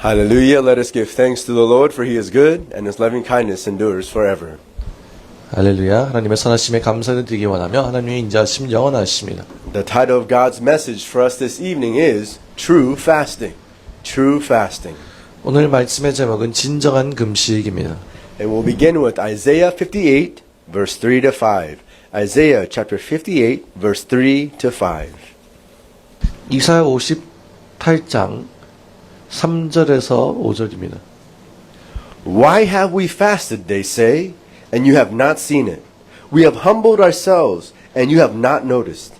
Hallelujah. Let us give thanks to the Lord, for he is good, and his loving kindness endures forever. 할렐루야. 하나님의 선하심에 감사를 드리기 원하며 하나님의 인자하심 영원하십니다. The title of God's message for us this evening is True Fasting. True Fasting. 오늘 말씀의 제목은 진정한 금식입니다. And we'll begin with Isaiah 58, verse 3 to 5. Isaiah chapter 58, verse 3 to 5. 이사야 58장 3절에서 5절입니다. Why have we fasted, they say, and you have not seen it? We have humbled ourselves, and you have not noticed.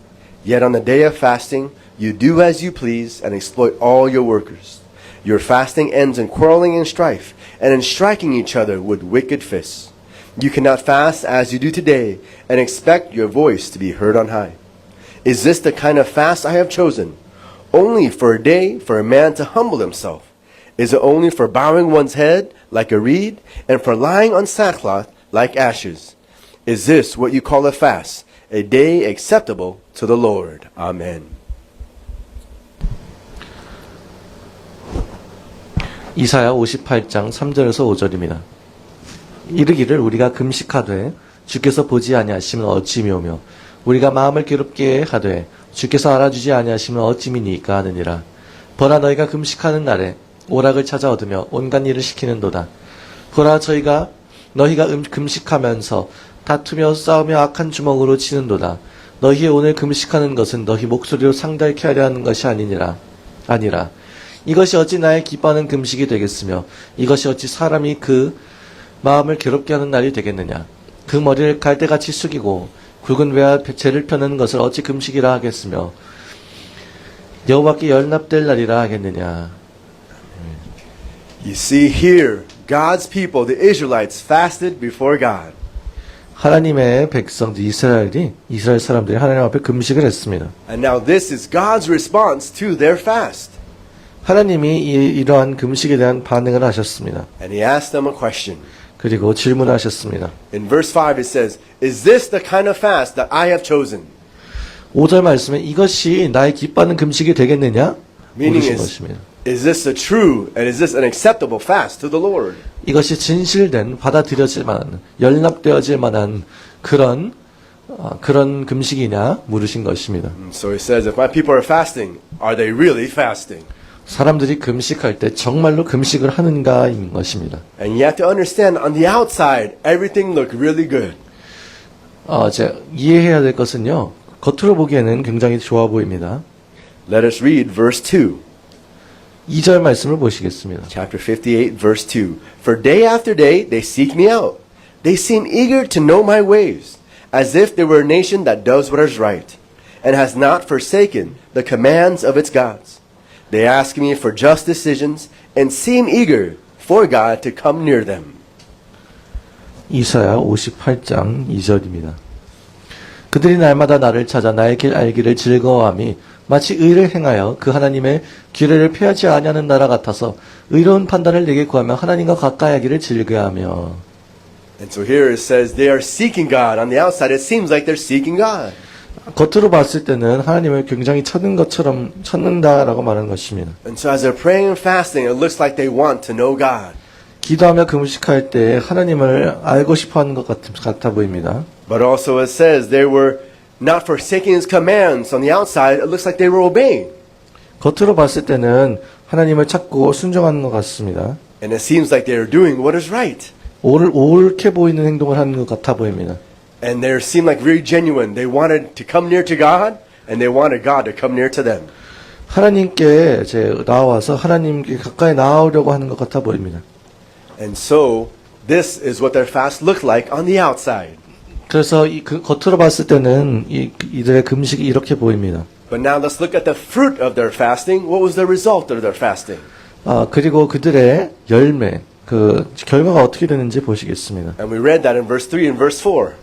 Yet on the day of fasting, you do as you please and exploit all your workers. Your fasting ends in quarreling and strife, and in striking each other with wicked fists. You cannot fast as you do today and expect your voice to be heard on high. Is this the kind of fast I have chosen? Only for a day for a man to humble himself? Is it only for bowing one's head like a reed and for lying on sackcloth like ashes? Is this what you call a fast, a day acceptable to the Lord? Amen. 이사야 58장 3절에서 5절입니다. 이르기를 우리가 금식하되 주께서 보지 아니하시면 어찌미오며 우리가 마음을 괴롭게 하되 주께서 알아주지 아니하시면 어찌미니까 하느니라. 보라 너희가 금식하는 날에 오락을 찾아 얻으며 온갖 일을 시키는도다. 보라 너희가 금식하면서 다투며 싸우며 악한 주먹으로 치는도다. 너희의 오늘 금식하는 것은 너희 목소리로 상달케 하려 하는 것이 아니라 이것이 어찌 나의 기뻐하는 금식이 되겠으며 이것이 어찌 사람이 그 마음을 괴롭게 하는 날이 되겠느냐. 그 머리를 갈대같이 숙이고 굵은 외와 재를 펴는 것을 어찌 금식이라 하겠으며 여호와께 연납될 날이라 하겠느냐. You see here, God's people, the Israelites, fasted before God. 하나님의 백성들 이스라엘 사람들이 하나님 앞에 금식을 했습니다. And now this is God's response to their fast. 하나님이 이러한 금식에 대한 반응을 하셨습니다. And he asked them a question. 그리고 질문하셨습니다. In verse 5 it says, Is this the kind of fast that I have chosen? 5절 말씀에 이것이 나의 기뻐하는 금식이 되겠느냐? 물으신 것입니다. Is this a true and is this an acceptable fast to the Lord? 이것이 진실된 받아들여질 만한 연락되어질 만한 그런 금식이냐 물으신 것입니다. So he says, if my people are fasting, are they really fasting? 사람들이 금식할 때 정말로 금식을 하는가인 것입니다. And you have to understand, on the outside, everything looked really good. 이해해야 될 것은요. 겉으로 보기에는 굉장히 좋아 보입니다. Let us read verse 2. 2절 말씀을 보시겠습니다. Chapter 58, verse 2. For day after day they seek me out. They seem eager to know my ways, as if they were a nation that does what is right, and has not forsaken the commands of its gods. They ask me for just decisions, and seem eager for God to come near them. 이사야 58장 2절입니다. 그들이 날마다 나를 찾아 나의 길 알기를 즐거워함이 마치 의를 행하여 그 하나님의 규례를 폐하지 아니하는 나라 같아서 의로운 판단을 내게 구하며 하나님과 가까이 하기를 즐겨하며. And so here it says they are seeking God. On the outside it seems like they're seeking God. 겉으로 봤을 때는 하나님을 굉장히 찾는 것처럼 찾는다라고 말하는 것입니다. And so as they're praying and fasting, it looks like they want to know God. 기도하며 금식할 때 하나님을 알고 싶어하는 것 같아 보입니다. But also it says they were not forsaking His commands. On the outside, it looks like they were obeying. 겉으로 봤을 때는 하나님을 찾고 순종하는 것 같습니다. And it seems like they are doing what is right. 옳게 보이는 행동을 하는 것 같아 보입니다. And they seemed like very genuine. They wanted to come near to God, and they wanted God to come near to them. 하나님께 나와서 하나님께 가까이 나오려고 하는 것 같아 보입니다. And so this is what their fast looked like on the outside. 그래서 겉으로 봤을 때는 이들의 금식이 이렇게 보입니다. But now let's look at the fruit of their fasting. What was the result of their fasting? 그리고 그들의 열매, 결과가 어떻게 되는지 보시겠습니다. And we read that in verse 3 and verse 4.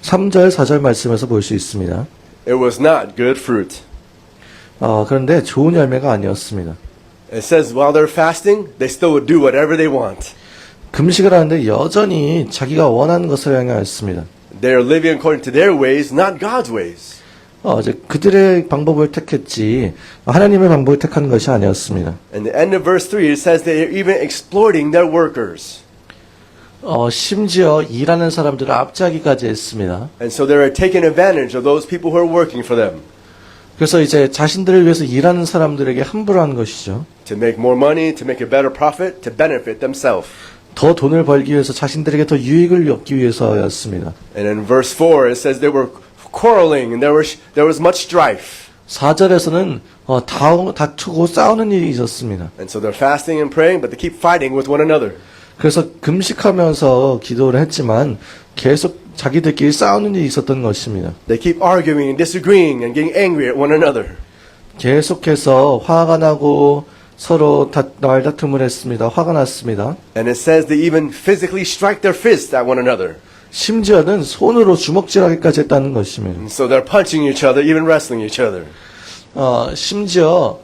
3절, 4절 말씀에서 볼 수 있습니다. It was not good fruit. 그런데 좋은 열매가 아니었습니다. It says while they're fasting, they still would do whatever they want. 금식을 하는데 여전히 자기가 원하는 것을 행하였습니다. They are living according to their ways, not God's ways. 이제 그들의 방법을 택했지 하나님의 방법을 택한 것이 아니었습니다. And the end of verse 3, it says they're even exploiting their workers. 심지어 일하는 사람들을 압제하기까지 했습니다. And so they were taking advantage of those people who are working for them 그래서 이제 자신들을 위해서 일하는 사람들에게 함부로 한 것이죠. to make more money, to make a better profit, to benefit themselves. 더 돈을 벌기 위해서 자신들에게 더 유익을 얻기 위해서였습니다. And in verse 4, it says they were quarreling and there was much strife. 4절에서는 다투고 싸우는 일이 있었습니다. And so they're fasting and praying, but they keep fighting with one another. 그래서 금식하면서 기도를 했지만 계속 자기들끼리 싸우는 일이 있었던 것입니다. They keep arguing and disagreeing and getting angry at one another. 계속해서 화가 나고 서로 말다툼을 했습니다. 화가 났습니다. And it says they even physically strike their fists at one another. 심지어는 손으로 주먹질하기까지 했다는 것입니다. And so they're punching each other, even wrestling each other. 심지어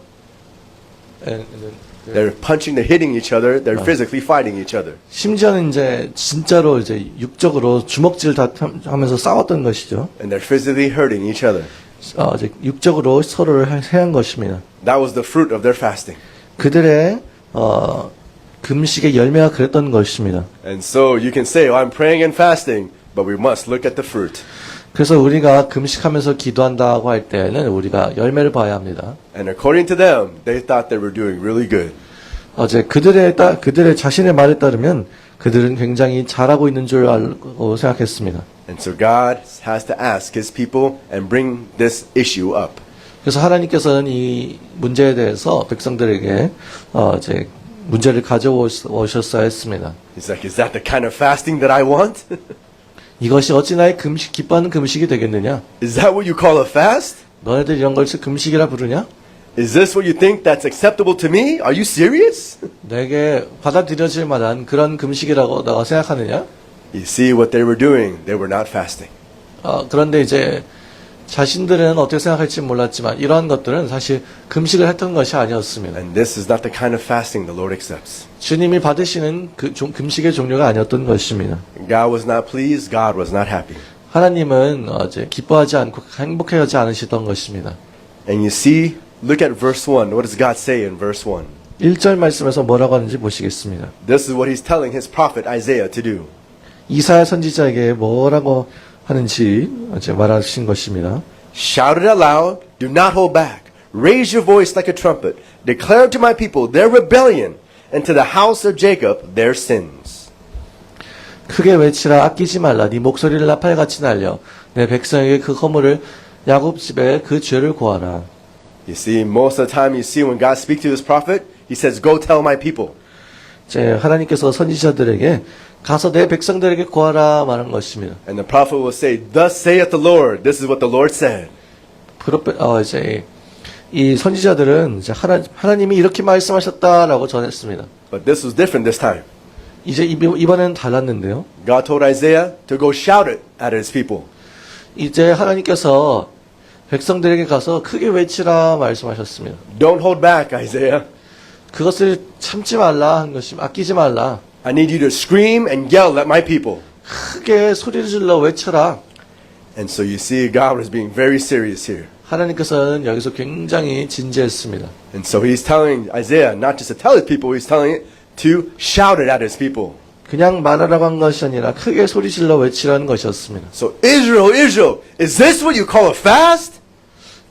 They're punching, they're hitting each other, they're physically fighting each other. 심지어는 이제 진짜로 이제 육적으로 주먹질 하면서 싸웠던 것이죠. And they're physically hurting each other. 이제 육적으로 서로를 해한 것입니다. That was the fruit of their fasting. 그들의 금식의 열매가 그랬던 것입니다. And so you can say, I'm praying and fasting, but we must look at the fruit. 그래서 우리가 금식하면서 기도한다고 할 때는 우리가 열매를 봐야 합니다. And according to them, they thought they were doing really good. 이제 그들의 자신의 말에 따르면 그들은 굉장히 잘하고 있는 줄 알고 생각했습니다. And so God has to ask His people and bring this issue up. 그래서 하나님께서는 이 문제에 대해서 백성들에게 이제 문제를 가져오셨어야 했습니다. He's like, is that the kind of fasting that I want? 이것이 어찌 나의 기뻐하는 금식이 되겠느냐? Is that what you call a fast? 너희들 이런 것을 금식이라 부르냐? Is this what you think that's acceptable to me? Are you serious? 내게 받아들여질 만한 그런 금식이라고 너가 생각하느냐? You see what they were doing? They were not fasting. 그런데 이제 자신들은 어떻게 생각할지 몰랐지만 이러한 것들은 사실 금식을 했던 것이 아니었습니다. And this is not the kind of fasting the Lord accepts. 주님이 받으시는 금식의 종류가 아니었던 것입니다. God was not pleased. God was not happy. 하나님은 이제 기뻐하지 않고 행복해하지 않으시던 것입니다. And you see, look at verse 1. What does God say in verse 1? 1절 말씀에서 뭐라고 하는지 보시겠습니다. This is what He's telling His prophet Isaiah to do. 이사야 선지자에게 뭐라고 하는지 이제 말하신 것입니다. Shout it out loud. Do not hold back. Raise your voice like a trumpet. Declare to my people their rebellion and to the house of Jacob their sins. 크게 외치라 아끼지 말라 네 목소리를 나팔같이 날려 내 백성에게 그 허물을 야곱 집에 그 죄를 고하라. You see, most of the time you see when God speaks to His prophet, He says, go tell my people. 이제 하나님께서 선지자들에게 가서 내 백성들에게 고하라 말한 것입니다. And the prophet will say, thus saith the Lord. This is what the Lord said. 이제 이 선지자들은 이제 하나님이 이렇게 말씀하셨다라고 전했습니다. But this was different this time. 이제 이번에는 달랐는데요. God told Isaiah to go shout it at His people. 이제 하나님께서 백성들에게 가서 크게 외치라 말씀하셨습니다. Don't hold back, Isaiah. 그것을 참지 말라 한 것입니다. 아끼지 말라. I need you to scream and yell at my people. 크게 소리를 질러 외쳐라. And so you see, God was being very serious here. 하나님께서는 여기서 굉장히 진지했습니다. And so He's telling Isaiah not just to tell His people, He's telling it to shout it at His people. 그냥 말하라고 한 것이 아니라 크게 소리 질러 외치라는 것이었습니다. So Israel, Israel, is this what you call a fast?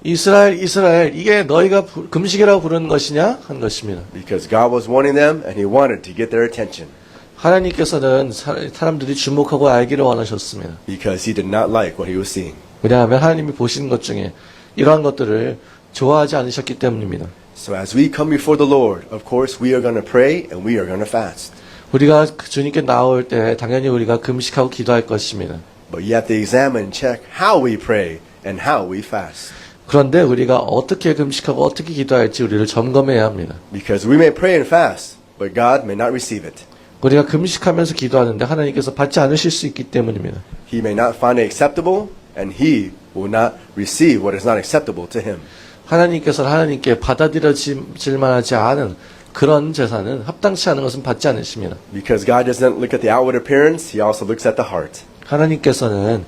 이스라엘, 이게 너희가 금식이라고 부르는 것이냐? 한 것입니다. Because God was warning them and He wanted to get their attention. 하나님께서는 사람들이 주목하고 알기를 원하셨습니다. Because He did not like what He was seeing. 왜냐하면 하나님이 보시는 것 중에 이러한 것들을 좋아하지 않으셨기 때문입니다. So as we come before the Lord, of course, we are going to pray and we are going to fast. 우리가 주님께 나올 때 당연히 우리가 금식하고 기도할 것입니다. But you have to examine and check how we pray and how we fast. 그런데 우리가 어떻게 금식하고 어떻게 기도할지 우리를 점검해야 합니다. Because we may pray and fast, but God may not receive it. 우리가 금식하면서 기도하는데 하나님께서 받지 않으실 수 있기 때문입니다. He may not find it acceptable, and He will not receive what is not acceptable to Him. 하나님께서는 하나님께 받아들여질 만하지 않은 그런 제사는 합당치 않은 것은 받지 않으십니다. Because God doesn't look at the outward appearance, He also looks at the heart. 하나님께서는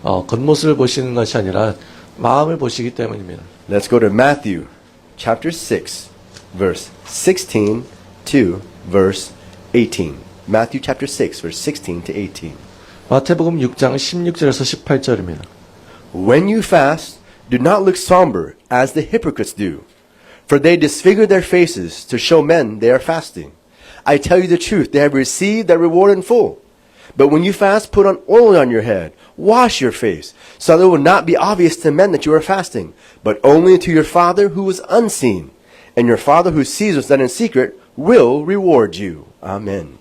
겉모습을 보시는 것이 아니라 마음을 보시기 때문입니다. Let's go to Matthew chapter 6, verse 16 to verse 18. Matthew chapter 6, verse 16 to 18. 마태복음 6장 16절에서 18절입니다. When you fast, do not look somber as the hypocrites do, for they disfigure their faces to show men they are fasting. I tell you the truth, they have received their reward in full. But when you fast, put on oil on your head, wash your face, so that it will not be obvious to men that you are fasting, but only to your Father who is unseen. And your Father who sees what's done in secret will reward you. Amen.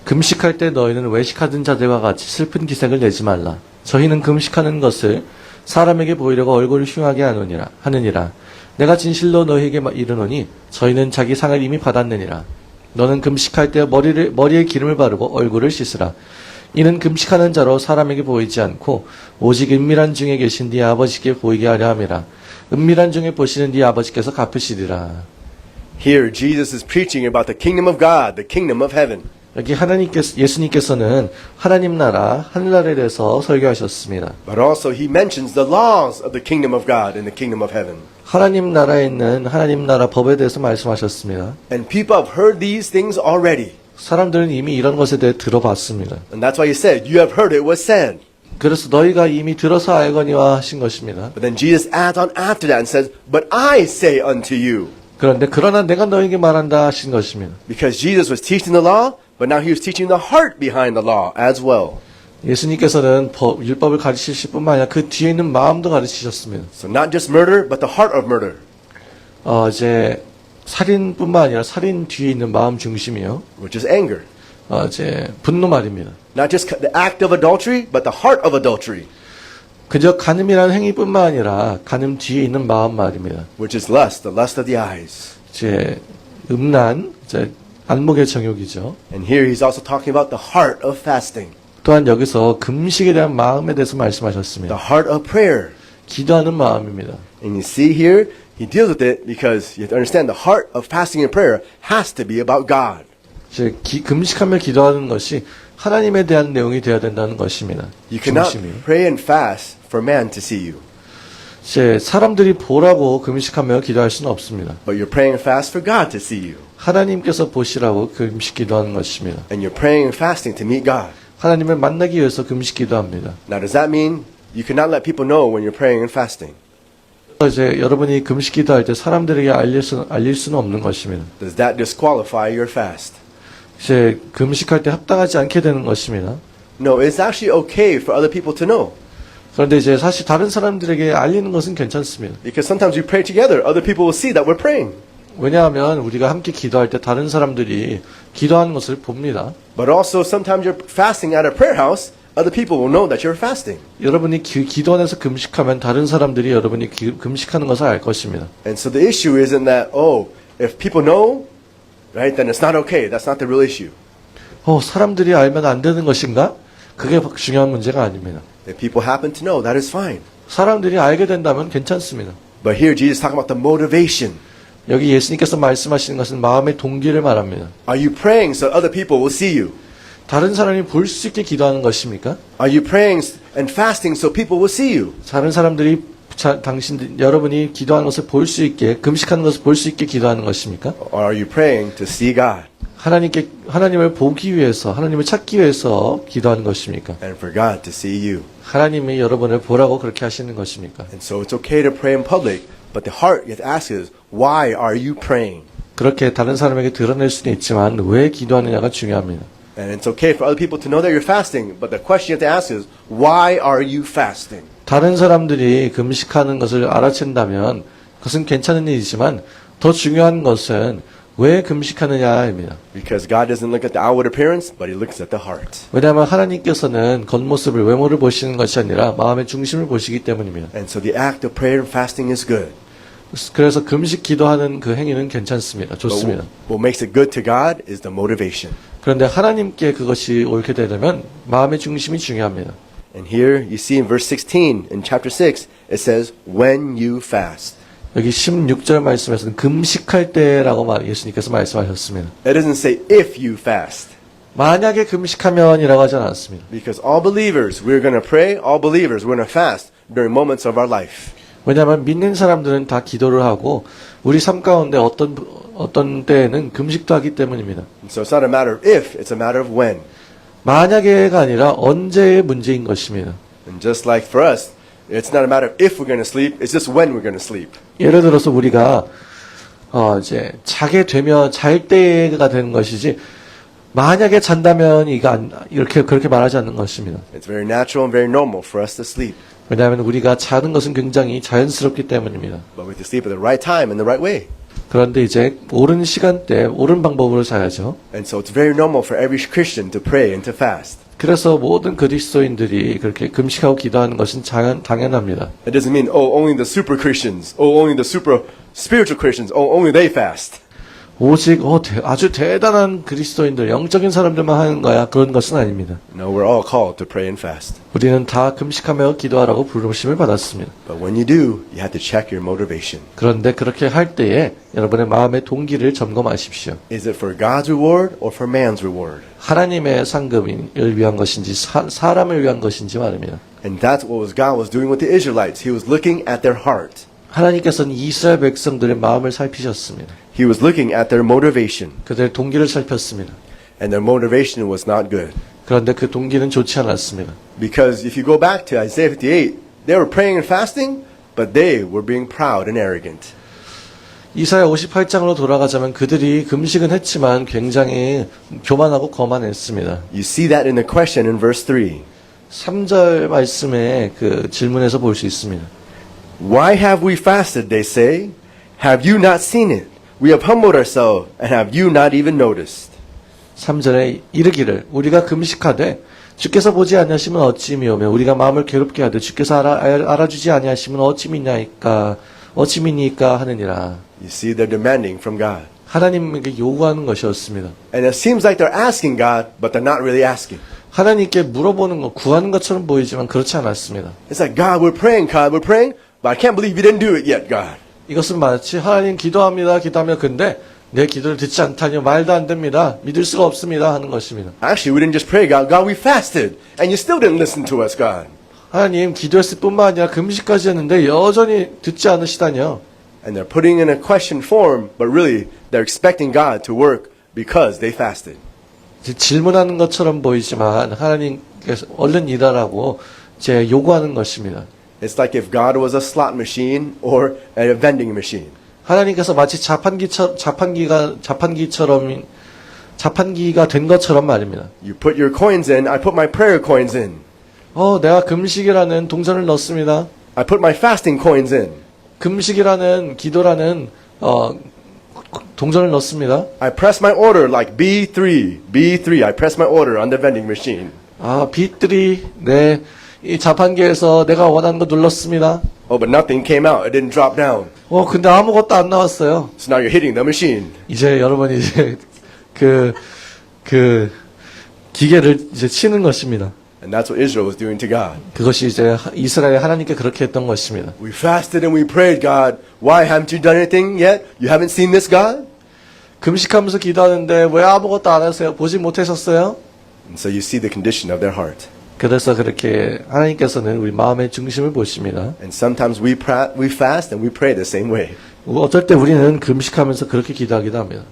금식할 때 너희는 외식하던 자들과 같이 슬픈 기색을 내지 말라. 저희는 금식하는 것을 사람에게 보이려고 얼굴을 흉하게 하느니라. 내가 진실로 너희에게 이르노니 저희는 자기 상을 이미 받았느니라. 너는 금식할 때 머리에 기름을 바르고 얼굴을 씻으라. 이는 금식하는 자로 사람에게 보이지 않고 오직 은밀한 중에 계신 네 아버지께 보이게 하려 함이라. 은밀한 중에 보시는 네 아버지께서 갚으시리라. Here Jesus is preaching about the kingdom of God, the kingdom of heaven. 여기 예수님께서는 하나님 나라, 하늘나라에 대해서 설교하셨습니다. But also he mentions the laws of the kingdom of God and the kingdom of heaven. 하나님 나라에 있는 하나님 나라 법에 대해서 말씀하셨습니다. And people have heard these things already. 사람들은 이미 이런 것에 대해 들어봤습니다. And that's why he said, you have heard it was said. 그래서 너희가 이미 들어서 알거니와 하신 것입니다. But then Jesus adds on after that and says, but I say unto you. 그러나 내가 너희에게 말한다 하신 것입니다. Because Jesus was teaching the law, but now he was teaching the heart behind the law as well. 예수님께서는 율법을 가르치실 뿐만 아니라 그 뒤에 있는 마음도 가르치셨습니다. So not just murder, but the heart of murder. 이제 살인뿐만 아니라 살인 뒤에 있는 마음 중심이요. Which is anger. 이제 분노 말입니다. Not just the act of adultery, but the heart of adultery. 그저 간음이라는 행위뿐만 아니라 간음 뒤에 있는 마음 말입니다. Which is lust, the lust of the eyes. 이제 음란, 이제 안목의 정욕이죠. And here he's also talking about the heart of fasting. 또한 여기서 금식에 대한 마음에 대해서 The 말씀하셨습니다. heart of prayer. 기도하는 마음입니다. And you see here, he deals with it because you have to understand the heart of fasting and prayer has to be about God. 이제 금식하며 기도하는 것이 하나님에 대한 내용이 되어야 된다는 것입니다. You cannot 중심이. pray and fast for man to see you, 이제 사람들이 보라고 금식하며 기도할 수는 없습니다. but you're praying and fast for God to see you. 하나님께서 보시라고 금식 기도하는 것입니다. And you're praying and fasting to meet God. 하나님을 만나기 위해서 금식 기도합니다. Now, does that mean you cannot let people know when you're praying and fasting? 이제 여러분이 금식 기도할 때 사람들에게 알릴 수는 없는 것입니다. Does that disqualify your fast? 이제 금식할 때 합당하지 않게 되는 것입니다. No, it's actually okay for other people to know. 그런데 이제 사실 다른 사람들에게 알리는 것은 괜찮습니다. Because sometimes we pray together, other people will see that we're praying. 왜냐하면 우리가 함께 기도할 때 다른 사람들이 기도하는 것을 봅니다. But also, sometimes you're fasting at a prayer house, other people will know that you're fasting. 여러분이 기도원에서 금식하면 다른 사람들이 여러분이 금식하는 것을 알 것입니다. And so the issue isn't that, oh, if people know, right, then it's not okay. That's not the real issue. 사람들이 알면 안 되는 것인가? 그게 중요한 문제가 아닙니다. If people happen to know, that is fine. 사람들이 알게 된다면 괜찮습니다. But here Jesus is talking about the motivation. 여기 예수님께서 말씀하시는 것은 마음의 동기를 말합니다. Are you praying so other people will see you? 다른 사람이 볼 수 있게 기도하는 것입니까? Are you praying and fasting so people will see you? 다른 사람들이 여러분이 기도하는 것을 볼 수 있게, 금식하는 것을 볼 수 있게 기도하는 것입니까? Or are you praying to see God 하나님을 보기 위해서, 하나님을 찾기 위해서 기도하는 것입니까? and for God to see you? 하나님이 여러분을 보라고 그렇게 하시는 것입니까? And so it's okay to pray in public, but the heart you have to ask is, why are you praying? 그렇게 다른 사람에게 드러낼 수는 있지만 왜 기도하느냐가 중요합니다. And it's okay for other people to know that you're fasting, but the question you have to ask is, why are you fasting? 다른 사람들이 금식하는 것을 알아챈다면 그것은 괜찮은 일이지만 더 중요한 것은 왜 금식하느냐입니다. Because God doesn't look at the outward appearance, but He looks at the heart. 왜냐하면 하나님께서는 겉모습을, 외모를 보시는 것이 아니라 마음의 중심을 보시기 때문입니다. And so the act of prayer and fasting is good. 그래서 금식 기도하는 그 행위는 괜찮습니다. But 좋습니다. what makes it good to God is the motivation. 그런데 하나님께 그것이 옳게 되려면 마음의 중심이 중요합니다. And here you see in verse 16 in chapter 6, it says, when you fast. 여기 16절 말씀에서는 금식할 때라고 예수님께서 말씀하셨습니다. It doesn't say if you fast. 만약에 금식하면이라고 하지 않았습니다. Because all believers, we're going to pray. All believers, we're going to fast during moments of our life. 왜냐하면 믿는 사람들은 다 기도를 하고 우리 삶 가운데 어떤 때에는 금식도 하기 때문입니다. And so it's not a matter of if, it's a matter of when. 만약에가 아니라 언제의 문제인 것입니다. And just like for us, it's not a matter of if we're going to sleep, it's just when we're going to sleep. 예를 들어서 우리가 이제 자게 되면 잘 때가 되는 것이지 만약에 잔다면 이렇게 그렇게 말하지 않는 것입니다. It's very natural and very normal for us to sleep. 왜냐하면 우리가 자는 것은 굉장히 자연스럽기 때문입니다. But we have to sleep at the right time and the right way. 그런데 이제 옳은 시간대, 옳은 방법으로 자야죠. And so it's very normal for every Christian to pray and to fast. 그래서 모든 그리스도인들이 그렇게 금식하고 기도하는 것은 당연합니다. It doesn't mean, oh, only the super Christians, oh, only the super spiritual Christians, oh, only they fast. 오직 아주 대단한 그리스도인들, 영적인 사람들만 하는 거야. 그런 것은 아닙니다. No, we're all called to pray and fast. 우리는 다 금식하며 기도하라고 부르심을 받았습니다. But when you do, you have to check your motivation. 그런데 그렇게 할 때에 여러분의 마음의 동기를 점검하십시오. Is it for God's reward or for man's reward? 하나님의 상급을 위한 것인지 사람을 위한 것인지 말입니다. And that's what God was doing with the Israelites. He was looking at their heart. 하나님께서는 이스라엘 백성들의 마음을 살피셨습니다. He was looking at their motivation. 그들의 동기를 살폈습니다. And their motivation was not good. 그런데 그 동기는 좋지 않았습니다. Because if you go back to Isaiah 58, they were praying and fasting, but they were being proud and arrogant. 이사야 58장으로 돌아가자면 그들이 금식은 했지만 굉장히 교만하고 거만했습니다. You see that in the question in verse 3. 3절 말씀의 그 질문에서 볼 수 있습니다. Why have we fasted, they say? Have you not seen it? We have humbled ourselves, and have you not even noticed? 3절에 이르기를 우리가 금식하되 주께서 보지 아니하시면 어찌 미오며 우리가 마음을 괴롭게 하되 주께서 알아주지 아니하시면 어찌 미니까 하느니라. You see, they're demanding from God. 하나님에게 요구하는 것이었습니다. And it seems like they're asking God, but they're not really asking. 하나님께 물어보는 것, 구하는 것처럼 보이지만 그렇지 않았습니다. It's like, God, we're praying, but I can't believe you didn't do it yet, God. 이것은 마치 하나님 기도합니다. 근데 내 기도를 듣지 않다니 말도 안 됩니다. 믿을 수가 없습니다. 하는 것입니다. Actually, we didn't just pray, God. God, we fasted, and you still didn't listen to us, God. 하나님 기도했을 뿐만 아니라 금식까지 했는데 여전히 듣지 않으시다니요. And they're putting in a question form, but really they're expecting God to work because they fasted. 질문하는 것처럼 보이지만 하나님께서 얼른 일하라고 요구하는 것입니다. It's like if God was a slot machine or a vending machine. 하나님께서 마치 자판기가 된 것처럼 말입니다. You put your coins in, I put my prayer coins in. 내가 금식이라는 동전을 넣습니다. I put my fasting coins in. 금식이라는 기도라는 동전을 넣습니다. I press my order like B3. I press my order on the vending machine. 빛들이 이 자판기에서 내가 원하는 거 눌렀습니다. Oh, but nothing came out. It didn't drop down. 근데 아무것도 안 나왔어요. So now you're hitting the machine. 이제 여러분이 그 기계를 치는 것입니다. And that's what Israel was doing to God. 그것이 이제 이스라엘 하나님께 그렇게 했던 것입니다. We fasted and we prayed, God. Why haven't you done anything yet? You haven't seen this, God? 금식하면서 기도하는데 왜 아무것도 안 하세요? 보지 못하셨어요? And so you see the condition of their heart. 그래서 그렇게 하나님께서는 우리 마음의 중심을 보십니다. And sometimes we fast and we pray the same way. 어떨 때 우리는 금식하면서 그렇게 기도하기도 합니다.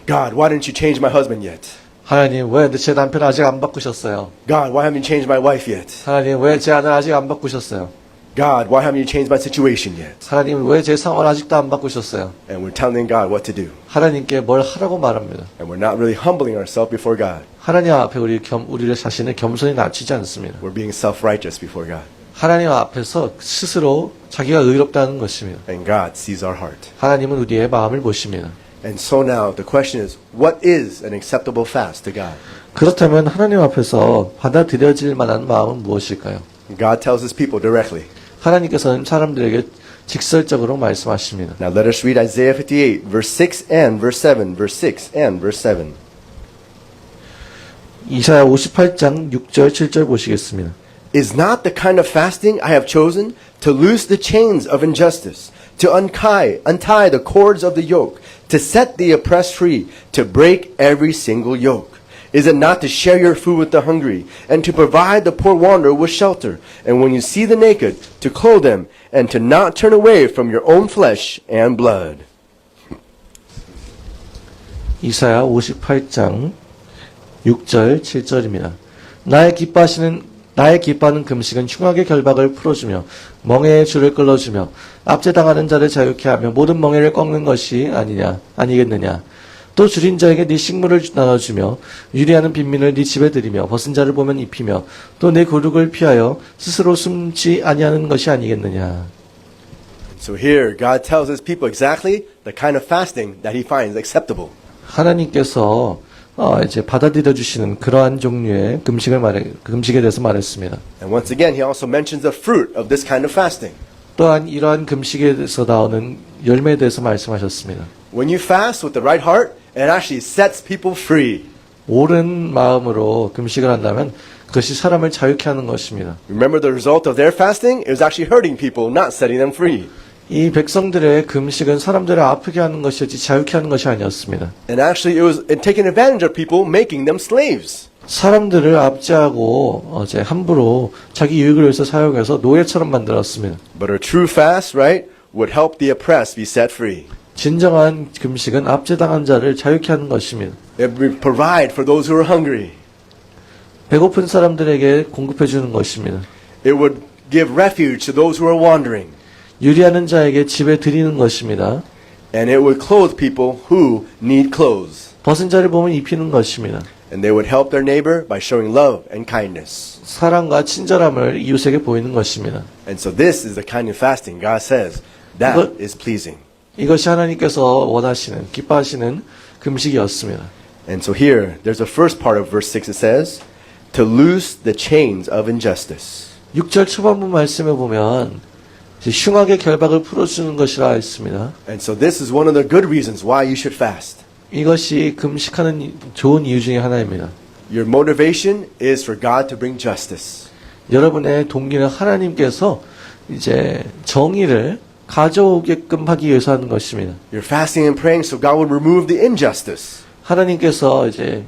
God, why didn't you change my husband yet? 하나님, 왜 제 남편 아직 안 바꾸셨어요? God, why haven't you changed my wife yet? 하나님, 왜 제 아들 아직 안 바꾸셨어요? God, why haven't you changed my situation yet? 하나님, 왜 제 상황을 아직도 안 바꾸셨어요? And we're telling God what to do. 하나님께 뭘 하라고 말합니다. And we're not really humbling ourselves before God. 하나님 앞에 우리를 자신을 겸손히 낮추지 않습니다. We're being self-righteous before God. 하나님 앞에서 스스로 자기가 의롭다는 것입니다. And God sees our heart. 하나님은 우리의 마음을 보십니다. And so now the question is, what is an acceptable fast to God? 그렇다면 하나님 앞에서 받아들여질 만한 마음은 무엇일까요? God tells his people directly. 하나님께서는 사람들에게 직설적으로 말씀하십니다. Now let us read Isaiah 58, verse 6 and verse 7, verse 6 and verse 7. 이사야 58장 6절 7절 보시겠습니다. Is not the kind of fasting I have chosen to loose the chains of injustice, to untie the cords of the yoke, to set the oppressed free, to break every single yoke? Is it not to share your food with the hungry, and to provide the poor wanderer with shelter, and when you see the naked, to clothe them, and to not turn away from your own flesh and blood? 이사야 58장 6절 7절입니다. 나의 기뻐하는 금식은 흉악의 결박을 풀어주며 멍에의 줄을 끌어주며 압제당하는 자를 자유케 하며 모든 멍에를 꺾는 것이 아니겠느냐. 또 줄인 자에게 네 식물을 나눠주며 유리하는 빈민을 네 집에 들이며 벗은 자를 보면 입히며 또 내 고륙을 피하여 스스로 숨지 아니하는 것이 아니겠느냐. So here, God tells his people exactly the kind of fasting that he finds acceptable. 하나님께서 이제 받아들여 주시는 그러한 종류의 금식에 대해서 말했습니다. And once again, he also mentions the fruit of this kind of fasting. 또한 이러한 금식에서 나오는 열매에 대해서 말씀하셨습니다. When you fast with the right heart, it actually sets people free. 옳은 마음으로 금식을 한다면 그것이 사람을 자유케 하는 것입니다. Remember the result of their fasting? It was actually hurting people, not setting them free. 이 백성들의 금식은 사람들을 아프게 하는 것이었지 자유케 하는 것이 아니었습니다. And actually, it was taking advantage of people, making them slaves. 사람들을 압제하고 함부로 자기 유익을 위해서 사용해서 노예처럼 만들었습니다. But a true fast, right, would help the oppressed be set free. 진정한 금식은 압제당한 자를 자유케 하는 것입니다. It would provide for those who are hungry. 배고픈 사람들에게 공급해 주는 것입니다. It would give refuge to those who are wandering. 유리하는 자에게 집에 드리는 것입니다. And it would clothe people who need clothes. 벗은 자를 보면 입히는 것입니다. And they would help their neighbor by showing love and kindness. 사랑과 친절함을 이웃에게 보이는 것입니다. And so this is the kind of fasting God says that is pleasing. 이것이 하나님께서 원하시는, 기뻐하시는 금식이었습니다. And so here, there's a first part of verse 6. It says, to loose the chains of injustice. 6절 초반부 말씀에 보면 흉악의 결박을 풀어주는 것이라 했습니다. And so this is one of the good reasons why you should fast. 이것이 금식하는 좋은 이유 중에 하나입니다. Your motivation is for God to bring justice. 여러분의 동기는 하나님께서 이제 정의를 가져오게끔 하기 위해서 하는 것입니다. You're fasting and praying so God would remove the injustice. 하나님께서 이제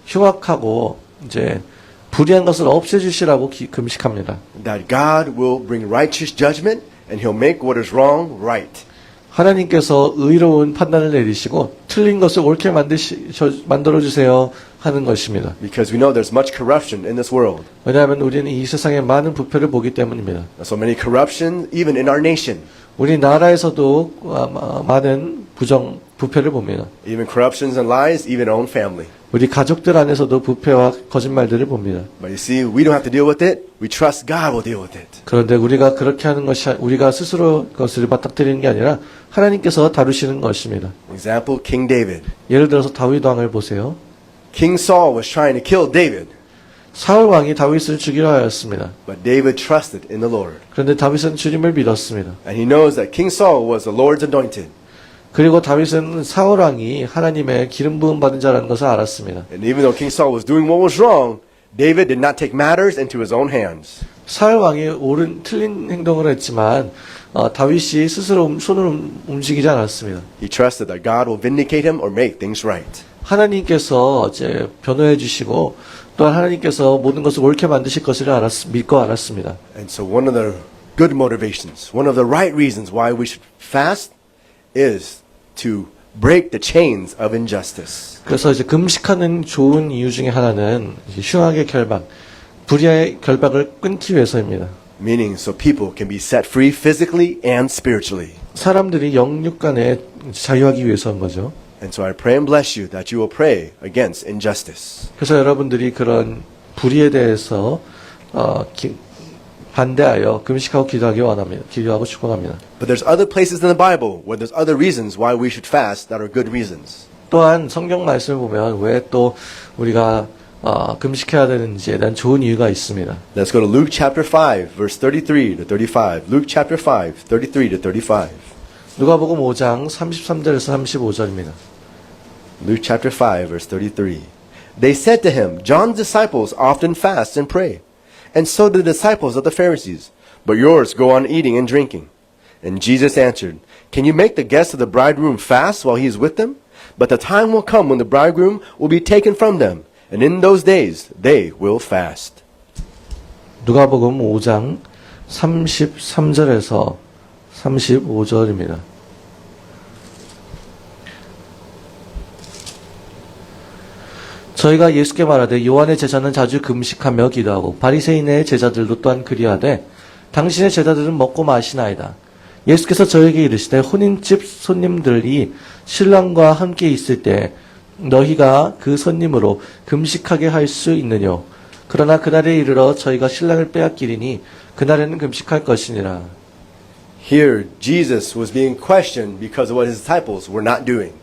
흉악하고 이제 불의한 것을 없애주시라고 금식합니다. That God will bring righteous judgment and He'll make what is wrong right. 하나님께서 의로운 판단을 내리시고 틀린 것을 옳게 만들어주세요 하는 것입니다. Because we know there's much corruption in this world. 왜냐하면 우리는 이 세상에 많은 부패를 보기 때문입니다. So many corruption even in our nation. 우리나라에서도 많은 부패를 봅니다. Even corruptions and lies, even our own family. 우리 가족들 안에서도 부패와 거짓말들을 봅니다. But you see, we don't have to deal with it. We trust God will deal with it. 그런데 우리가 그렇게 하는 것이 우리가 스스로 그것을 맞닥뜨리는 게 아니라 하나님께서 다루시는 것입니다. Example, King David. 예를 들어서 다윗 왕을 보세요. King Saul was trying to kill David. 사울 왕이 다윗을 죽이려 하였습니다. But David trusted in the Lord. 그런데 다윗은 주님을 믿었습니다. And he knows that King Saul was the Lord's anointed. 그리고 다윗은 사울 왕이 하나님의 기름 부음 받은 자라는 것을 알았습니다. And even though King Saul was doing what was wrong, David did not take matters into his own hands. 사울 왕이 틀린 행동을 했지만 다윗이 스스로 손을 움직이지 않았습니다. He trusted that God will vindicate him or make things right. 하나님께서 이제 변호해 주시고 또한 하나님께서 모든 것을 옳게 만드실 것을 믿고 알았습니다. And so one of the good motivations, one of the right reasons why we should fast is to break the chains of injustice. 그래서 이제 금식하는 좋은 이유 중에 하나는 흉악의 결박, 불의의 결박을 끊기 위해서입니다. Meaning so people can be set free physically and spiritually. 사람들이 영육간에 자유하기 위해서인 거죠. And so I pray and bless you that you will pray against injustice. 그래서 여러분들이 그런 불의에 대해서 반대하여 금식하고 기도하기 원합니다. 기도하고 축복합니다. But there's other places in the Bible where there's other reasons why we should fast that are good reasons. 또한 성경 말씀을 보면 왜 또 우리가 금식해야 되는지에 대한 좋은 이유가 있습니다. Let's go to Luke chapter 5, verse 33 to 35. Luke chapter 5, 33 to 35. 누가복음 5장 33절에서 35절입니다. Luke chapter 5, verse 33. They said to him, John's disciples often fast and pray, and so do the disciples of the Pharisees, but yours go on eating and drinking. And Jesus answered, Can you make the guests of the bridegroom fast while he is with them? But the time will come when the bridegroom will be taken from them, And in those days they will fast. 누가복음 5장 33절에서 35절입니다. 저희가 예수께 말하되 요한의 제자는 자주 금식하며 기도하고 바리새인의 제자들도 또한 그리하되 당신의 제자들은 먹고 마시나이다. 예수께서 저에게 이르시되 혼인집 손님들이 신랑과 함께 있을 때 너희가 그 손님으로 금식하게 할 수 있느뇨. 그러나 그날에 이르러 저희가 신랑을 빼앗기리니 그날에는 금식할 것이니라. Here, Jesus was being questioned because of what his disciples were not doing.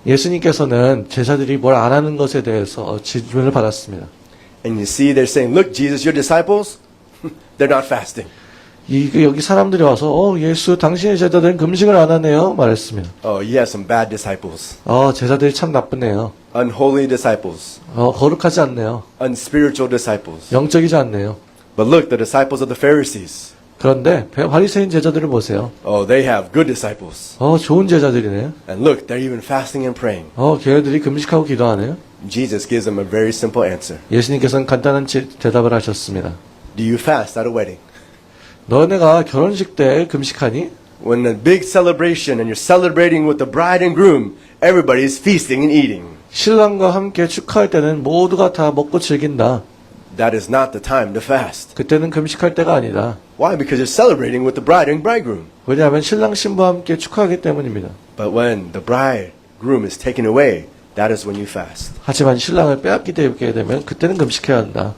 예수님께서는 제자들이 뭘 안 하는 것에 대해서 질문을 받았습니다. And you see, they're saying, look, Jesus, your disciples, they're not fasting. 여기 사람들이 와서 예수 당신의 제자들은 금식을 안 하네요 말했습니다. Oh, you have some bad disciples. 제자들이 참 나쁘네요. Unholy disciples. 거룩하지 않네요. Unspiritual disciples. 영적이지 않네요. But look, the disciples of the Pharisees. 그런데 바리새인 제자들을 보세요. Oh, they have good disciples. 좋은 제자들이네요. And look, they're even fasting and praying. 걔네들이 금식하고 기도하네요. Jesus gives them a very simple answer. 예수님께서는 간단한 대답을 하셨습니다. Do you fast at a wedding? 너네가 결혼식 때 금식하니? When a big celebration and you're celebrating with the bride and groom, everybody is feasting and eating. 신랑과 함께 축하할 때는 모두가 다 먹고 즐긴다. That is not the time to fast. 그때는 금식할 때가 아니다. Why? Because you're celebrating with the bride and bridegroom. 왜냐하면 신랑 신부와 함께 축하하기 때문입니다. But when the bridegroom is taken away, that is when you fast. 하지만 신랑을 빼앗기게 되면 그때는 금식해야 한다.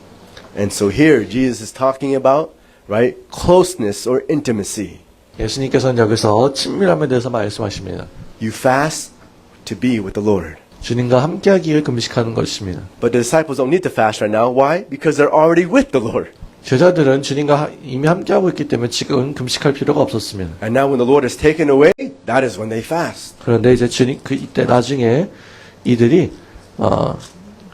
And so here Jesus is talking about, right, closeness or intimacy. 예수님께서는 여기서 친밀함에 대해서 말씀하십니다. You fast to be with the Lord. 주님과 함께하기 위해 금식하는 것입니다. But the disciples don't need to fast right now. Why? Because they're already with the Lord. 제자들은 주님과 이미 함께하고 있기 때문에 지금은 금식할 필요가 없었습니다. And now when the Lord is taken away, that is when they fast. 그런데 이제 주님 이때 나중에 이들이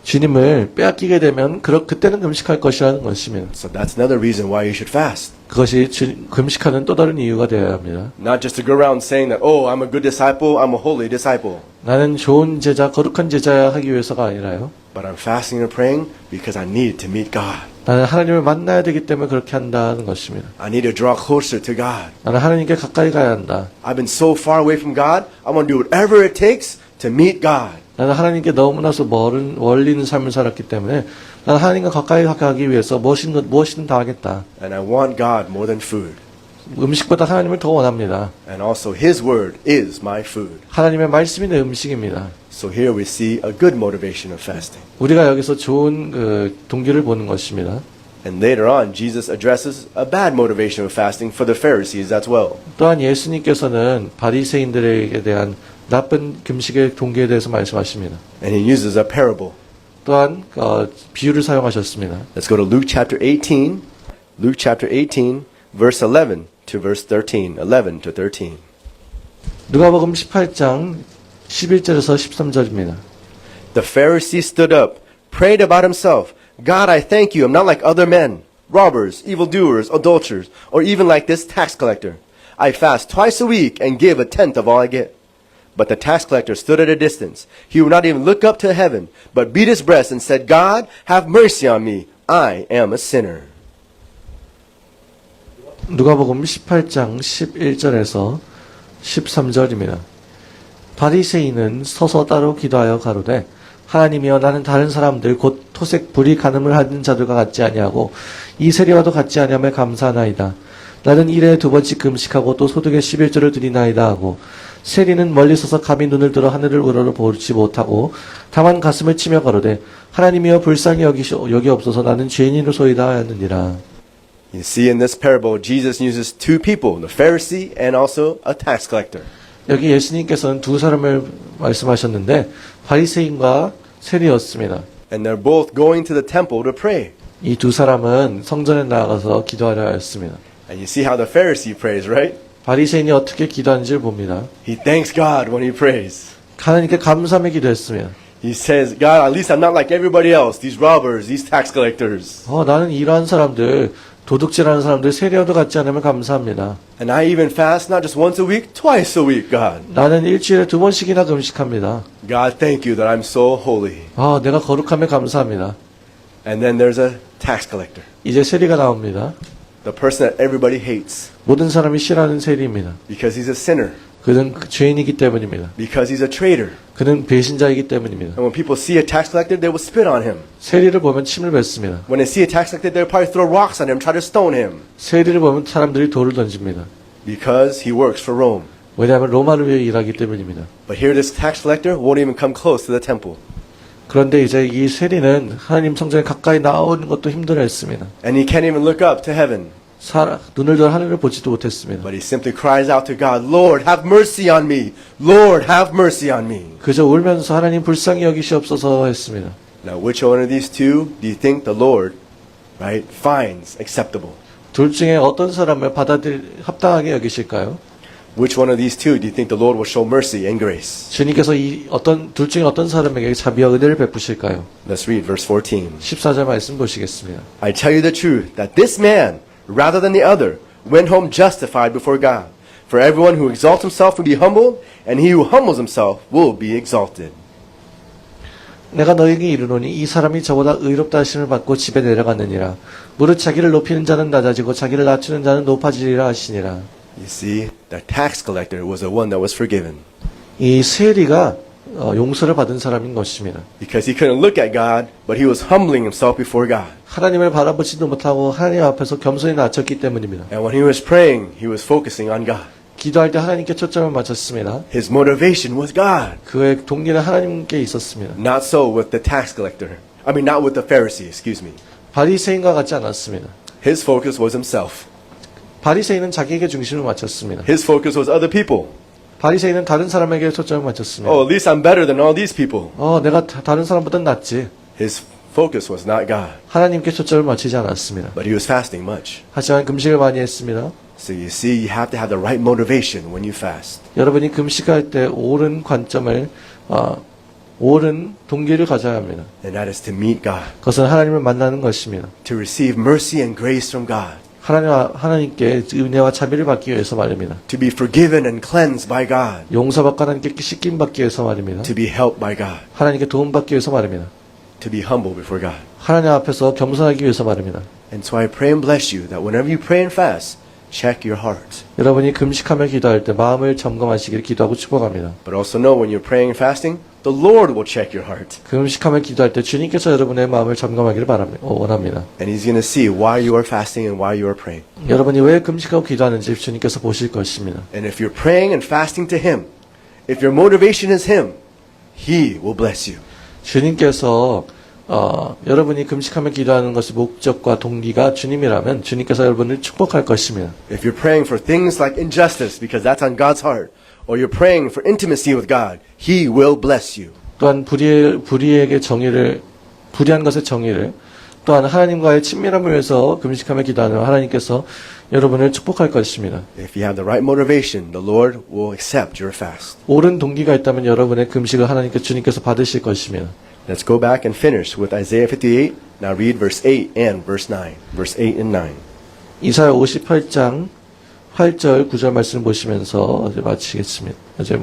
주님을 빼앗기게 되면 그때는 금식할 것이라는 것입니다. So that's another reason why you should fast. 그것이 금식하는 또 다른 이유가 되어야 합니다. Not just to go around saying that, oh, I'm a good disciple, I'm a holy disciple. 나는 좋은 제자, 거룩한 제자야 하기 위해서가 아니라요. But I'm fasting and praying because I need to meet God. 나는 하나님을 만나야 되기 때문에 그렇게 한다는 것입니다. I need to draw closer to God. 나는 하나님께 가까이 가야 한다. I've been so far away from God, I want to do whatever it takes to meet God. 나는 하나님께 너무나서 멀리 있는 삶을 살았기 때문에 나는 하나님과 가까이 가기 위해서 무엇이든 다 하겠다. And I want God more than food. 음식보다 하나님을 더 원합니다. And also His Word is my food. 하나님의 말씀이 내 음식입니다. So here we see a good motivation of fasting. 우리가 여기서 좋은 동기를 보는 것입니다. And later on, Jesus addresses a bad motivation of fasting for the Pharisees as well. 또한 예수님께서는 바리새인들에게 대한 나쁜 금식의 동기에 대해서 말씀하십니다. And He uses a parable. 또한 비유를 사용하셨습니다. Let's go to Luke chapter 18. Luke chapter 18, verse 11 to verse 13. 11 to 13. 누가복음 18장 11절에서 13절입니다. The Pharisee stood up, prayed about himself. God, I thank you, I'm not like other men, robbers, evildoers, adulterers, or even like this tax collector. I fast twice a week and give a tenth of all I get. But the tax collector stood at a distance. He would not even look up to heaven, but beat his breast and said, God, have mercy on me. I am a sinner. 누가복음 18장 11절에서 13절입니다. 바리새인은 서서 따로 기도하여 가로되 하나님이여 나는 다른 사람들 곧 토색 불이 간음을 하는 자들과 같지 아니하고 이 세리와도 같지 아니함에 감사하나이다. 나는 일에 2번씩 금식하고 또 소득의 11조를 드리나이다 하고 세리는 멀리 서서 감히 눈을 들어 하늘을 우러러 보지 못하고 다만 가슴을 치며 가로되 하나님이여 불쌍히 여기옵소서 나는 죄인이로소이다 하였느니라. You see in this parable, Jesus uses two people, the Pharisee and also a tax collector. 여기 예수님께서는 두 사람을 말씀하셨는데 바리새인과 세리였습니다. And they're both going to the temple to pray. 이 두 사람은 성전에 나가서 기도하려 하였습니다. And you see how the Pharisee prays, right? 바리새인이 어떻게 기도하는지를 봅니다. He thanks God when he prays. 하나님께 감사하며 기도했습니다. He says, God, at least I'm not like everybody else, these robbers, these tax collectors. 나는 이러한 사람들, 도둑질하는 사람들이 세례와도 같지 않으면 감사합니다. And I even fast not just once a week, twice a week, God. 나는 일주일에 2번씩이나 금식합니다. God, thank you that I'm so holy. 내가 거룩함에 감사합니다. And then there's a tax collector, 이제 세리가 나옵니다. the person that everybody hates 모든 사람이 싫어하는 세리입니다. because he's a sinner, 그는 죄인이기 때문입니다. because he's a traitor. 그는 배신자이기 때문입니다. And when people see a tax collector, they will spit on him. 세리를 보면 침을 뱉습니다. When they see a tax collector, they'll probably throw rocks at him, try to stone him, 세리를 보면 사람들이 돌을 던집니다. because he works for Rome. 왜냐하면 로마를 위해 일하기 때문입니다. But here this tax collector won't even come close to the temple. 그런데 이제 이 세리는 하나님 성전에 가까이 나오는 것도 힘들어했습니다. And he can't even look up to heaven. 눈을 들어 하늘을 보지도 못했습니다. But he simply cries out to God, Lord, have mercy on me. Lord, have mercy on me. 그저 울면서 하나님 불쌍히 여기시옵소서 했습니다. Now, which one of these two do you think the Lord, right, finds acceptable? 둘 중에 어떤 사람을 합당하게 여기실까요? Which one of these two do you think the Lord will show mercy and grace? 주님께서 둘 중에 어떤 사람에게 자비와 은혜를 베푸실까요? Let's read verse 14. 14절 말씀 보시겠습니다. I tell you the truth, that this man, rather than the other, went home justified before God. For everyone who exalts himself will be humbled, and he who humbles himself will be exalted. 내가 너에게 이르노니 이 사람이 저보다 의롭다 하심을 받고 집에 내려갔느니라. 무릇 자기를 높이는 자는 낮아지고 자기를 낮추는 자는 높아지리라 하시니라. You see, the tax collector was the one that was forgiven. 이 세리가 용서를 받은 사람인 것입니다. Because he couldn't look at God, but he was humbling himself before God. 하나님을 바라보지도 못하고 하나님 앞에서 겸손히 낮췄기 때문입니다. And when he was praying, he was focusing on God. 기도할 때 하나님께 초점을 맞췄습니다. His motivation was God. 그의 동기는 하나님께 있었습니다. Not so with the tax collector. Not with the Pharisee, excuse me. 바리새인과 같지 않았습니다. His focus was himself. 바리새인은 자기에게 중심을 맞췄습니다. His focus was other people. 바리새인은 다른 사람에게 초점을 맞췄습니다. Oh, at least I'm better than all these people. 내가 다른 사람보다 낫지. His focus was not God. 하나님께 초점을 맞추지 않았습니다. But he was fasting much. 하지만 금식을 많이 했습니다. So you see, you have to have the right motivation when you fast. 여러분이 금식할 때 옳은 관점을, 옳은 동기를 가져야 합니다. And that is to meet God. 그것은 하나님을 만나는 것입니다. To receive mercy and grace from God. 하나님께 은혜와 자비를 받기 위해서 말입니다. To be forgiven and cleansed by God. 용서받고 하나님께 씻김 받기 위해서 말입니다. To be helped by God. 하나님께 도움받기 위해서 말입니다. To be humble before God. 하나님 앞에서 겸손하기 위해서 말입니다. And so I pray and bless you that whenever you pray and fast, check your heart. 여러분이 금식하며 기도할 때 마음을 점검하시기를 기도하고 축복합니다. But also know when you're praying and fasting, the Lord will check your heart. 금식하며 기도할 때 주님께서 여러분의 마음을 점검하기를 원합니다. And He's going to see why you are fasting and why you are praying. 여러분이 왜 금식하고 기도하는지 주님께서 보실 것입니다. And if you're praying and fasting to Him, if your motivation is Him, He will bless you. 주님께서 여러분이 금식하며 기도하는 것의 목적과 동기가 주님이라면 주님께서 여러분을 축복할 것입니다. If you're praying for things like injustice because that's on God's heart, or you're praying for intimacy with God, He will bless you. 또한 불의한 것의 정의를 또한 하나님과의 친밀함을 위해서 금식하며 기도하는 하나님께서 여러분을 축복할 것입니다. If you have the right motivation, the Lord will accept your fast. 옳은 동기가 있다면 여러분의 금식을 주님께서 받으실 것입니다. Let's go back and finish with Isaiah 58. Now read verse 8 and verse 9. Verse 8 and 9. 이사야 58장 8절 9절 말씀을 보시면서 이제 마치겠습니다. 이제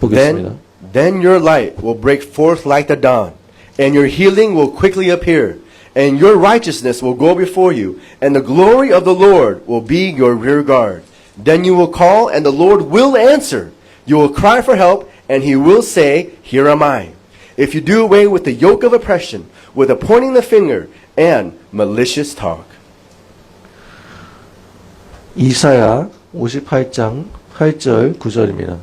보겠습니다. Then your light will break forth like the dawn, and your healing will quickly appear, and your righteousness will go before you, and the glory of the Lord will be your rear guard. Then you will call, and the Lord will answer. You will cry for help, and He will say, Here am I. If you do away with the yoke of oppression, with the pointing the finger, and malicious talk. 이사야 58장 8절 9절입니다.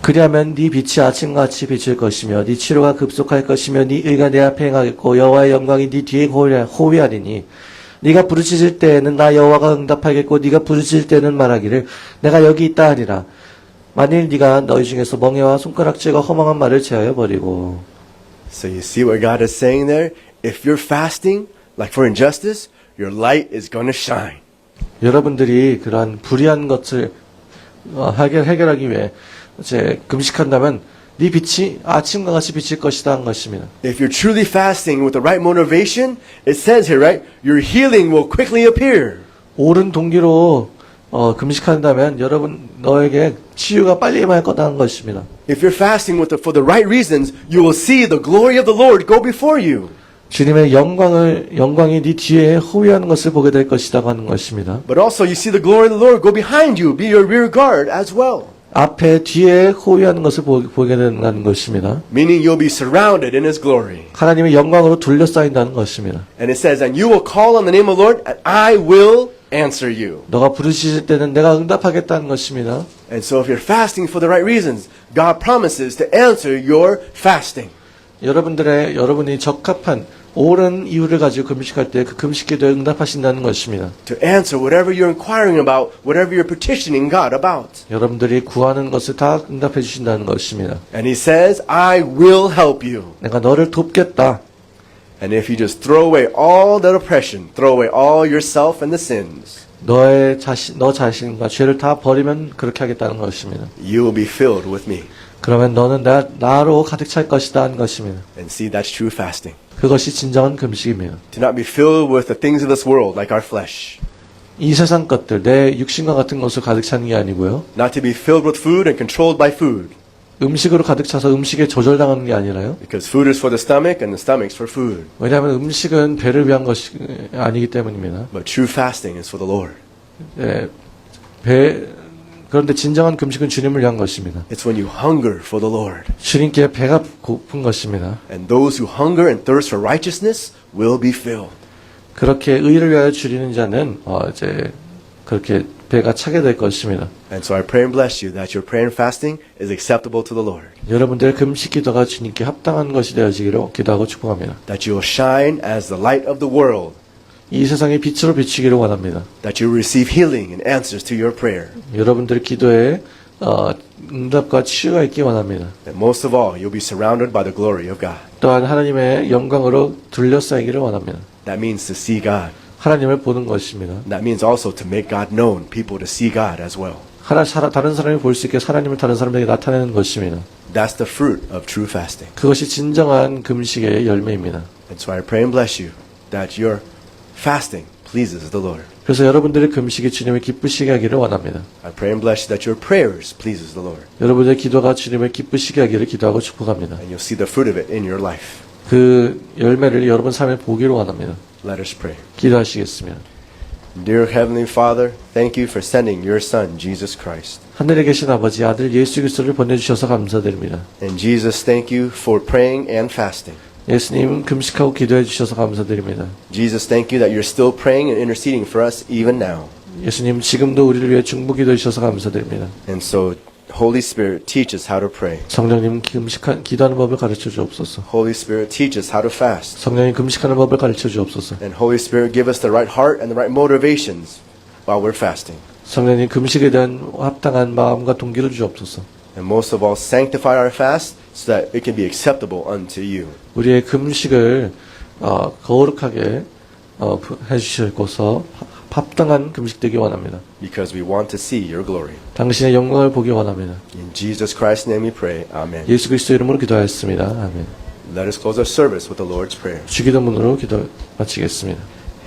그리하면 네 빛이 아침같이 비칠 것이며 네 치료가 급속할 것이며 네 의가 내 앞에 행하겠고 여호와의 영광이 네 뒤에 호위하리니 네가 부르짖을 때에는 나 여호와가 응답하겠고 네가 부르짖을 때는 말하기를 내가 여기 있다 하리라. 만일 네가 너희 중에서 멍에와 손가락질과 허망한 말을 제하여 버리고. So you see what God is saying there? If you're fasting, like for injustice, your light is going to shine. 여러분들이 그러한 불의한 것을 해결하기 위해 이제 금식한다면 네 빛이 아침과 같이 비칠 것이다 한 것입니다. If you're truly fasting with the right motivation, it says here, right? Your healing will quickly appear. 옳은 동기로 금식한다면 여러분 너에게 치유가 빨리 임할 거다는 것입니다. If you're fasting for the right reasons, you will see the glory of the Lord go before you. 주님의 영광이 네 뒤에 호위하는 것을 보게 될 것이라고 하는 것입니다. But also you see the glory of the Lord go behind you, be your rear guard as well. 앞에 뒤에 호위하는 것을 보게 된다는 것입니다. Meaning you'll be surrounded in His glory. 하나님의 영광으로 둘러싸인다는 것입니다. And it says, and you will call on the name of the Lord, and I will answer you. 너가 부르실 때는 내가 응답하겠다는 것입니다. And so if you're fasting for the right reasons, God promises to answer your fasting. 여러분이 적합한 옳은 이유를 가지고 금식할 때 그 금식 기도에 응답하신다는 것입니다. To answer whatever you're inquiring about, whatever you're petitioning God about. 여러분들이 구하는 것을 다 응답해 주신다는 것입니다. And He says, I will help you. 내가 너를 돕겠다. And if you just throw away all that oppression, throw away all yourself and the sins, 너 자신과 죄를 다 버리면 그렇게 하겠다는 것입니다. you will be filled with me. 그러면 너는 나로 가득 찰 것이다 하는 것입니다. And see, that's true fasting. 그것이 진정한 금식입니다. To not be filled with the things of this world like our flesh. 이 세상 것들, 내 육신과 같은 것으로 가득 차는 게 아니고요. Not to be filled with food and controlled by food. 음식으로 가득 차서 음식에 조절당하는 게 아니라요. Because food is for the stomach and the stomach's for food. 왜냐하면 음식은 배를 위한 것이 아니기 때문입니다. But true fasting is for the Lord. 그런데 진정한 금식은 주님을 위한 것입니다. It's when you hunger for the Lord. 주님께 배가 고픈 것입니다. And those who hunger and thirst for righteousness will be filled. 그렇게 의를 위하여 줄이는 자는 그렇게 배가 차게 될 것입니다. And so I pray and bless you that your prayer and fasting is acceptable to the Lord. 여러분들의 금식 기도가 주님께 합당한 것이 되어지기로 기도하고 축복합니다. That you will shine as the light of the world. 이 세상의 빛으로 비추기를 원합니다. That you will receive healing and answers to your prayer. 여러분들의 기도에 응답과 치유가 있기 원합니다. And most of all, you'll be surrounded by the glory of God. 또한 하나님의 영광으로 둘러싸이기를 원합니다. That means to see God. 하나님을 보는 것입니다. That means also to make God known, people to see God as well. 다른 사람이 볼 수 있게 하나님을 다른 사람에게 나타내는 것입니다. That's the fruit of true fasting. 그것이 진정한 금식의 열매입니다. And so I pray and bless you that your fasting pleases the Lord. 그래서 여러분들의 금식이 주님을 기쁘시게 하기를 원합니다. I pray and bless you that your prayers pleases the Lord. 여러분의 기도가 주님을 기쁘시게 하기를 기도하고 축복합니다. And you'll see the fruit of it in your life. 그 열매를 여러분 삶에 보기를 원합니다. Let us pray. 기도하시겠습니다. Dear Heavenly Father, thank you for sending your Son, Jesus Christ. 하늘에 계신 아버지 아들 예수 그리스도를 보내주셔서 감사드립니다. And Jesus, thank you for praying and fasting. 예수님 금식하고 기도해 주셔서 감사드립니다. Jesus, thank you that you're still praying and interceding for us even now. 예수님 지금도 우리를 위해 중보 기도해 주셔서 감사드립니다. And so, Holy Spirit, teach us how to pray. 성령님 기도하는 법을 가르쳐 주옵소서. Holy Spirit, teach us how to fast. 성령님 금식하는 법을 가르쳐 주옵소서. And Holy Spirit, give us the right heart and the right motivations while we're fasting. 성령님 금식에 대한 합당한 마음과 동기를 주옵소서. And most of all, sanctify our fast so that it can be acceptable unto you. 우리의 금식을 거룩하게 해주시고서 합당한 금식 되기 원합니다. Because we want to see your glory. 당신의 영광을 보기 원합니다. In Jesus Christ's name we pray. Amen. 예수 그리스도 이름으로 기도하였습니다. 아멘. Let us close our service with the Lord's Prayer. 주기도문으로 기도 마치겠습니다.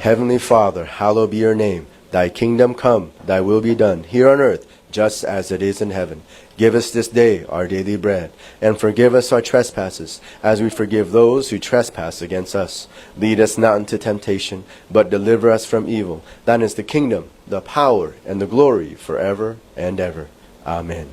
Heavenly Father, hallowed be your name. Thy kingdom come, thy will be done, here on earth, just as it is in heaven. Give us this day our daily bread, and forgive us our trespasses, as we forgive those who trespass against us. Lead us not into temptation, but deliver us from evil. Thine is the kingdom, the power, and the glory forever and ever. Amen.